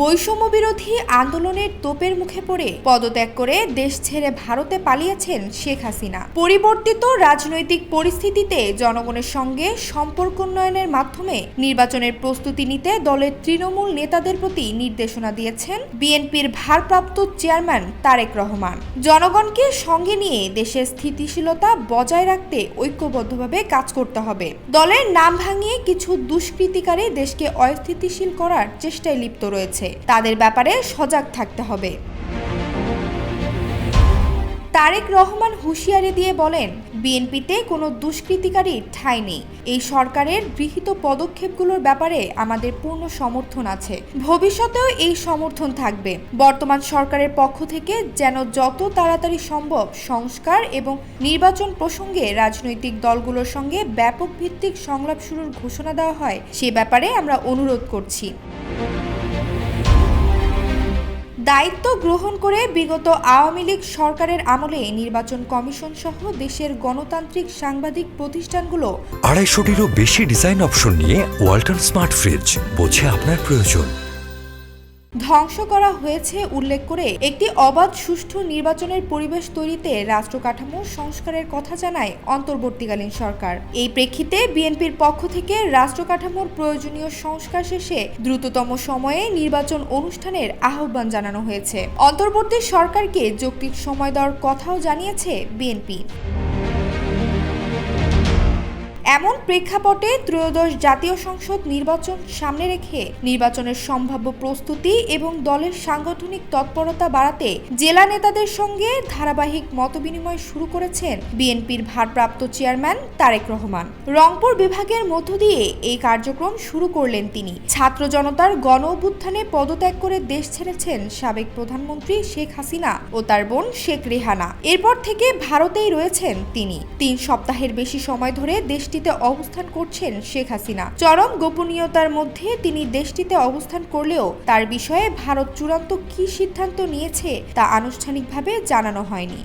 বৈষম্য বিরোধী আন্দোলনের তোপের মুখে পড়ে পদত্যাগ করে দেশ ছেড়ে ভারতে পালিয়েছেন শেখ হাসিনা। পরিবর্তিত রাজনৈতিক পরিস্থিতিতে জনগণের সঙ্গে সম্পর্ক উন্নয়নের মাধ্যমে নির্বাচনের প্রস্তুতি নিতে দলের তৃণমূল নেতাদের প্রতি নির্দেশনা দিয়েছেন বিএনপির ভারপ্রাপ্ত চেয়ারম্যান তারেক রহমান। জনগণকে সঙ্গে নিয়ে দেশের স্থিতিশীলতা বজায় রাখতে ঐক্যবদ্ধভাবে কাজ করতে হবে। দলের নাম ভাঙিয়ে কিছু দুষ্কৃতিকারী দেশকে অস্থিতিশীল করার চেষ্টায় লিপ্ত রয়েছে, তাদের ব্যাপারে সজাগ থাকতে হবে। তারেক রহমান হুঁশিয়ারি দিয়ে বলেন, বিএনপিতে কোনো দুষ্কৃতিকারীর ঠাঁই নেই। এই সরকারের গৃহীত পদক্ষেপগুলোর ব্যাপারে আমাদের পূর্ণ সমর্থন আছে, ভবিষ্যতেও এই সমর্থন থাকবে। বর্তমান সরকারের পক্ষ থেকে যেন যত তাড়াতাড়ি সম্ভব সংস্কার এবং নির্বাচন প্রসঙ্গে রাজনৈতিক দলগুলোর সঙ্গে ব্যাপক ভিত্তিক সংলাপ শুরুর ঘোষণা দেওয়া হয়, সে ব্যাপারে আমরা অনুরোধ করছি। দায়িত্ব গ্রহণ করে বিগত আওয়ামী লীগ সরকারের আমলে নির্বাচন কমিশন সহ দেশের গণতান্ত্রিক সাংবাদিক প্রতিষ্ঠানগুলো 250-টিরও বেশি ডিজাইন অপশন নিয়ে ওয়ালটন স্মার্ট ফ্রিজ, বোঝে আপনার প্রয়োজন। ধ্বংস করা হয়েছে উল্লেখ করে একটি অবাধ সুষ্ঠু নির্বাচনের পরিবেশ তৈরিতে রাষ্ট্র কাঠামো সংস্কারের কথা জানায় অন্তর্বর্তীকালীন সরকার। এই প্রেক্ষিতে বিএনপির পক্ষ থেকে রাষ্ট্র কাঠামোর প্রয়োজনীয় সংস্কার শেষে দ্রুততম সময়ে নির্বাচন অনুষ্ঠানের আহ্বান জানানো হয়েছে। অন্তর্বর্তী সরকারকে যৌক্তিক সময় দেওয়ার কথাও জানিয়েছে বিএনপি। এমন প্রেক্ষাপটে ত্রয়োদশ জাতীয় সংসদ নির্বাচন সামনে রেখে নির্বাচনের সম্ভাব্য প্রস্তুতি এবং দলের সাংগঠনিক তৎপরতা বাড়াতে জেলা নেতাদের সঙ্গে ধারাবাহিক মতবিনিময় শুরু করেছেন বিএনপির ভারপ্রাপ্ত চেয়ারম্যান তারেক রহমান। রংপুর বিভাগের মধ্য দিয়ে এই কার্যক্রম শুরু করলেন তিনি। ছাত্র জনতার গণ অভ্যুত্থানে পদত্যাগ করে দেশ ছেড়েছেন সাবেক প্রধানমন্ত্রী শেখ হাসিনা ও তার বোন শেখ রেহানা। এরপর থেকে ভারতেই রয়েছেন তিনি। 3 সপ্তাহের বেশি সময় ধরে দেশটি অবস্থান করছেন শেখ হাসিনা। চরম গোপনীয়তার মধ্যে তিনি দেশটিতে অবস্থান করলেও তার বিষয়ে ভারত চূড়ান্ত কী সিদ্ধান্ত নিয়েছে তা আনুষ্ঠানিকভাবে জানানো হয়নি।